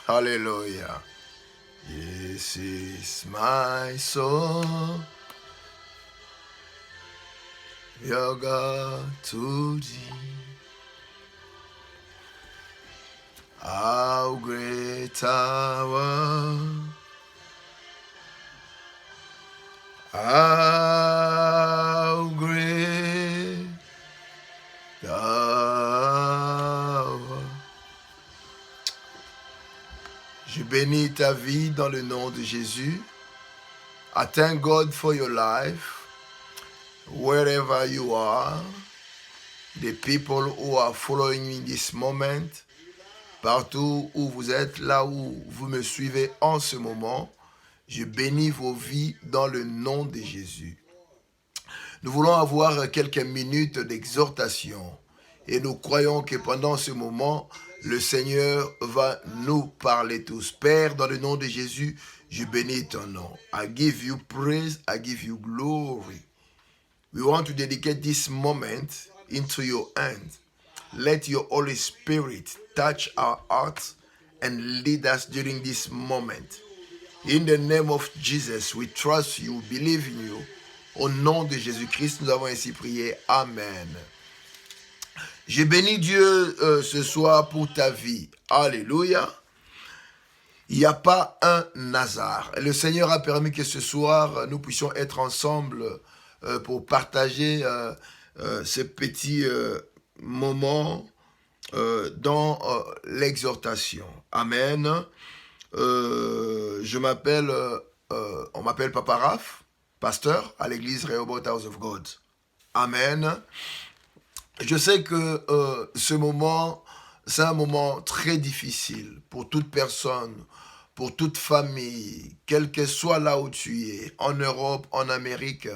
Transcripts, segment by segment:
Hallelujah. This is my song, your God to thee. How great thou art, how great thou art. Je bénis ta vie dans le nom de Jésus. I thank God for your life, wherever you are, the people who are following me in this moment, partout où vous êtes, là où vous me suivez en ce moment, je bénis vos vies dans le nom de Jésus. Nous voulons avoir quelques minutes d'exhortation et nous croyons que pendant ce moment, le Seigneur va nous parler tous. Père, dans le nom de Jésus, je bénis ton nom. I give you praise, I give you glory. We want to dedicate this moment into your hands. Let your Holy Spirit touch our hearts and lead us during this moment. In the name of Jesus, we trust you, believe in you. Au nom de Jésus-Christ, nous avons ainsi prié. Amen. Je bénis Dieu ce soir pour ta vie. Alléluia. Il n'y a pas un hasard. Le Seigneur a permis que ce soir, nous puissions être ensemble pour partager ces petits moments dans l'exhortation. Amen. On m'appelle Papa Raph, pasteur à l'église Rehoboth House of God. Amen. Je sais que ce moment, c'est un moment très difficile pour toute personne, pour toute famille, quel que soit là où tu es, en Europe, en Amérique,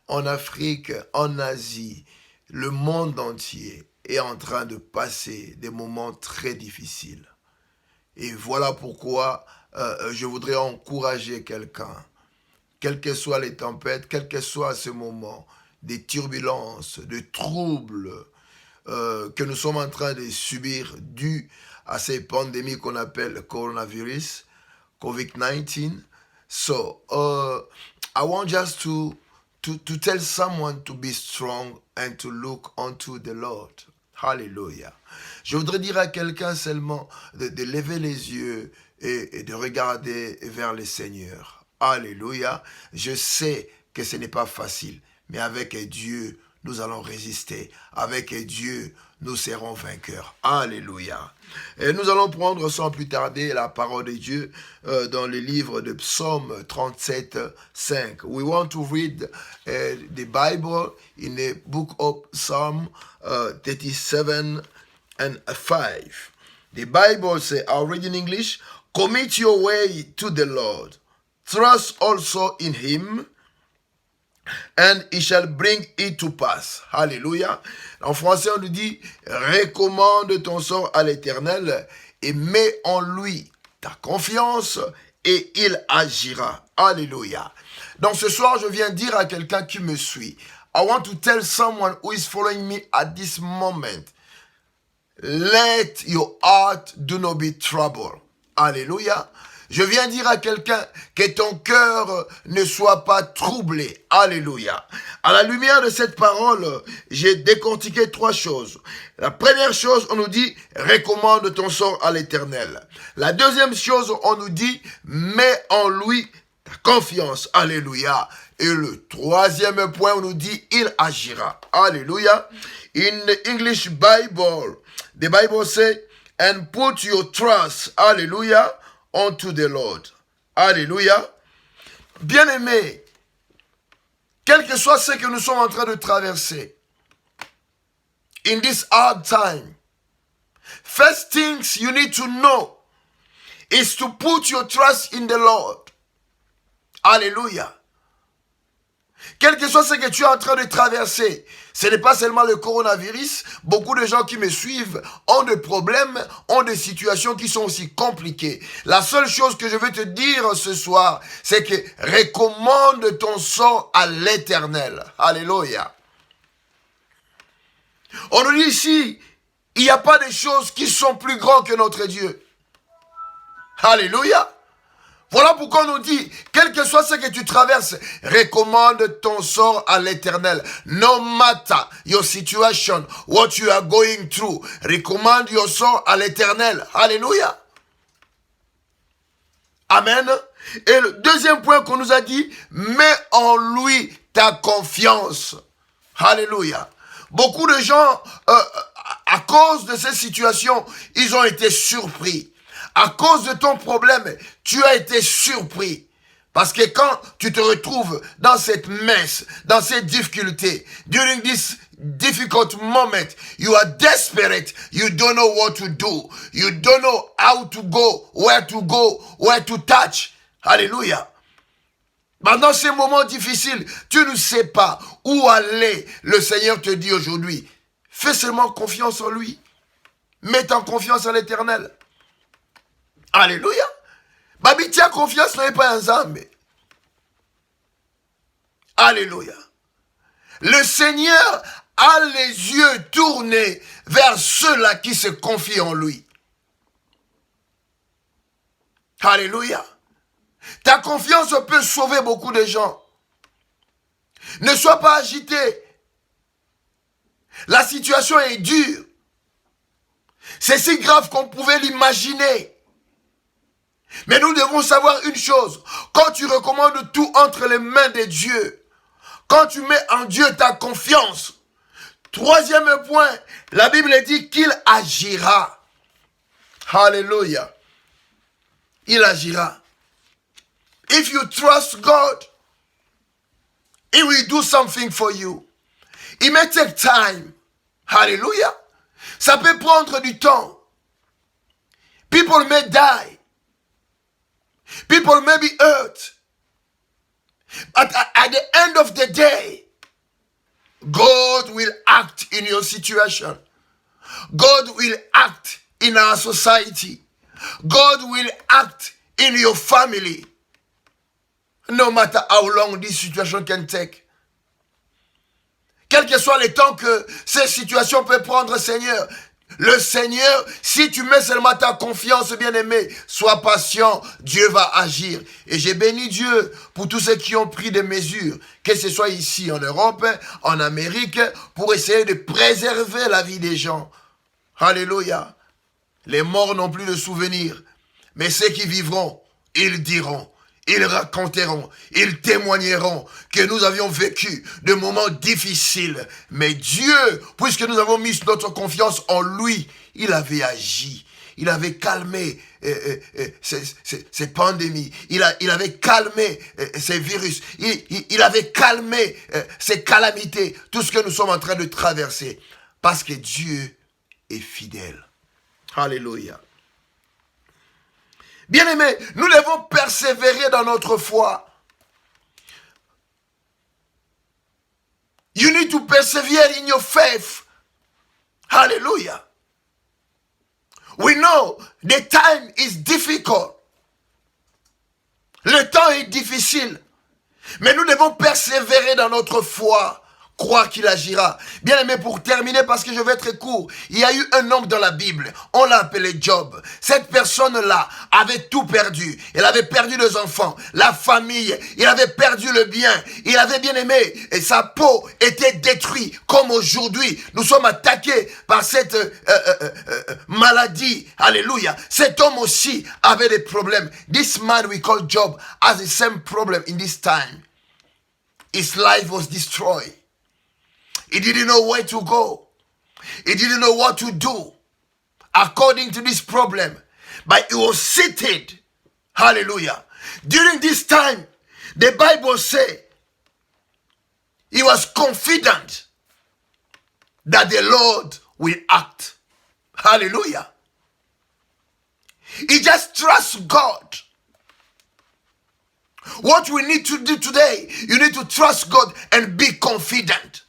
en Afrique, en Asie, le monde entier est en train de passer des moments très difficiles. Et voilà pourquoi je voudrais encourager quelqu'un, quelles que soient les tempêtes, quel que soit ce moment, des turbulences, de troubles que nous sommes en train de subir dû à ces pandémies qu'on appelle coronavirus, COVID-19. So, I want just to tell someone to be strong and to look unto the Lord. Hallelujah. Je voudrais dire à quelqu'un seulement de lever les yeux et de regarder vers le Seigneur. Alléluia. Je sais que ce n'est pas facile, mais avec Dieu, nous allons résister. Avec Dieu, nous serons vainqueurs. Alléluia. Et nous allons prendre sans plus tarder la parole de Dieu dans le livre de Psaume 37, 5. We want to read the Bible in the book of Psalm 37 and 5. The Bible says, I'll read in English, commit your way to the Lord. Trust also in him, and he shall bring it to pass. Alléluia. En français, on nous dit, recommande ton sort à l'Éternel et mets en lui ta confiance et il agira. Alléluia. Donc ce soir, je viens dire à quelqu'un qui me suit, I want to tell someone who is following me at this moment, let your heart do not be troubled. Alléluia. Je viens dire à quelqu'un que ton cœur ne soit pas troublé. Alléluia. À la lumière de cette parole, j'ai décortiqué 3 choses. La première chose, on nous dit, recommande ton sort à l'Éternel. La deuxième chose, on nous dit, mets en lui ta confiance. Alléluia. Et le troisième point, on nous dit, il agira. Alléluia. In the English Bible, the Bible says, and put your trust, hallelujah, unto the Lord. Alléluia. Bien-aimés, quel que soit ce que nous sommes en train de traverser, in this hard time, first things you need to know is to put your trust in the Lord. Alléluia. Quel que soit ce que tu es en train de traverser, ce n'est pas seulement le coronavirus. Beaucoup de gens qui me suivent ont des problèmes, ont des situations qui sont aussi compliquées. La seule chose que je veux te dire ce soir, c'est que recommande ton sort à l'Éternel. Alléluia. On nous dit ici, il n'y a pas de choses qui sont plus grandes que notre Dieu. Alléluia. Voilà pourquoi on nous dit, quel que soit ce que tu traverses, recommande ton sort à l'Éternel. No matter your situation, what you are going through, recommande your sort à l'Éternel. Alléluia. Amen. Et le deuxième point qu'on nous a dit, mets en lui ta confiance. Alléluia. Beaucoup de gens, à cause de ces situations, ils ont été surpris. À cause de ton problème, tu as été surpris. Parce que quand tu te retrouves dans cette mess, dans cette difficulté, during this difficult moment, you are desperate, you don't know what to do, you don't know how to go, where to touch. Alléluia. Pendant ces moments difficiles, tu ne sais pas où aller. Le Seigneur te dit aujourd'hui, fais seulement confiance en lui. Mets en confiance en l'Éternel. Alléluia. Babi, tiens confiance n'est pas un zambe. Alléluia. Le Seigneur a les yeux tournés vers ceux-là qui se confient en lui. Alléluia. Ta confiance peut sauver beaucoup de gens. Ne sois pas agité. La situation est dure. C'est si grave qu'on pouvait l'imaginer. Mais nous devons savoir une chose. Quand tu recommandes tout entre les mains de Dieu, quand tu mets en Dieu ta confiance, troisième point, la Bible dit qu'il agira. Alléluia. Il agira. If you trust God, He will do something for you. It may take time. Hallelujah. Ça peut prendre du temps. People may die. People may be hurt. But at the end of the day, God will act in your situation. God will act in our society. God will act in your family. No matter how long this situation can take. Quel que soit le temps que ces situations peuvent prendre, Seigneur, le Seigneur, si tu mets seulement ta confiance, bien-aimé, sois patient, Dieu va agir. Et j'ai béni Dieu pour tous ceux qui ont pris des mesures, que ce soit ici en Europe, en Amérique, pour essayer de préserver la vie des gens. Alléluia. Les morts n'ont plus de souvenirs, mais ceux qui vivront, ils diront. Ils raconteront, ils témoigneront que nous avions vécu de moments difficiles. Mais Dieu, puisque nous avons mis notre confiance en lui, il avait agi. Il avait calmé ces pandémies. Il avait calmé ces virus. Il avait calmé ces calamités. Tout ce que nous sommes en train de traverser. Parce que Dieu est fidèle. Alléluia. Bien-aimés, nous devons persévérer dans notre foi. You need to persevere in your faith. Hallelujah. We know the time is difficult. Le temps est difficile. Mais nous devons persévérer dans notre foi. Croire qu'il agira. Bien aimé, pour terminer, parce que je vais être court, il y a eu un homme dans la Bible, on l'a appelé Job. Cette personne-là avait tout perdu. Elle avait perdu les enfants, la famille, il avait perdu le bien, il avait bien aimé, et sa peau était détruite, comme aujourd'hui. Nous sommes attaqués par cette maladie. Alléluia. Cet homme aussi avait des problèmes. This man we call Job has the same problem in this time. His life was destroyed. He didn't know where to go. He didn't know what to do according to this problem. But he was seated. Hallelujah. During this time, the Bible says he was confident that the Lord will act. Hallelujah. He just trusts God. What we need to do today, you need to trust God and be confident.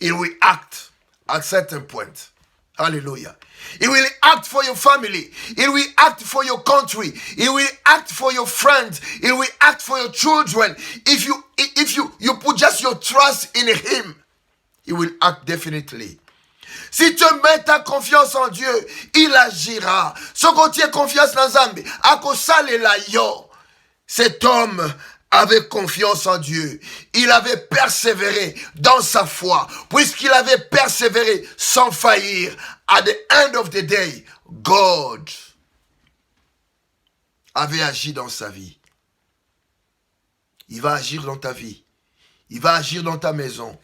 He will act at certain point. Hallelujah. He will act for your family. He will act for your country. He will act for your friends. He will act for your children. If you put just your trust in him, he will act definitely. Si tu mets ta confiance en Dieu, il agira. Ce que tu as confiance dans Zambie, à kosalela yo. Cet homme avait confiance en Dieu. Il avait persévéré dans sa foi. Puisqu'il avait persévéré sans faillir, at the end of the day, God avait agi dans sa vie. Il va agir dans ta vie. Il va agir dans ta maison.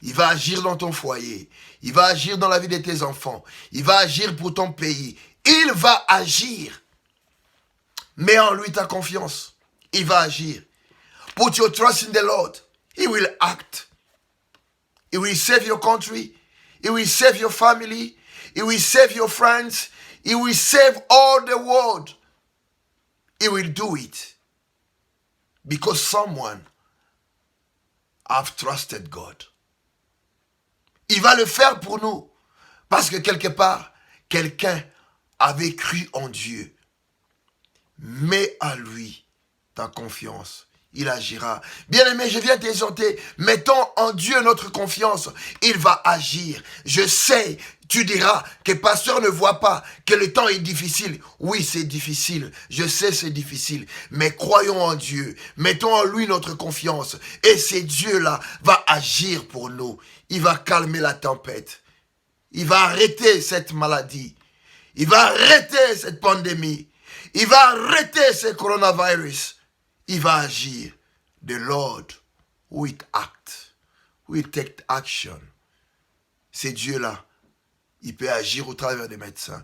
Il va agir dans ton foyer. Il va agir dans la vie de tes enfants. Il va agir pour ton pays. Il va agir. Mets en lui ta confiance. Il va agir. Put your trust in the Lord. He will act. He will save your country. He will save your family. He will save your friends. He will save all the world. He will do it. Because someone have trusted God. Il va le faire pour nous. Parce que quelque part, quelqu'un avait cru en Dieu. Mets à lui ta confiance. Il agira. Bien-aimé, je viens t'exhorter. Mettons en Dieu notre confiance. Il va agir. Je sais, tu diras que pasteur ne voit pas, que le temps est difficile. Oui, c'est difficile. Je sais, c'est difficile. Mais croyons en Dieu. Mettons en lui notre confiance. Et ce Dieu-là va agir pour nous. Il va calmer la tempête. Il va arrêter cette maladie. Il va arrêter cette pandémie. Il va arrêter ce coronavirus. Il va agir. The Lord will act. Will take action. C'est Dieu-là. Il peut agir au travers des médecins.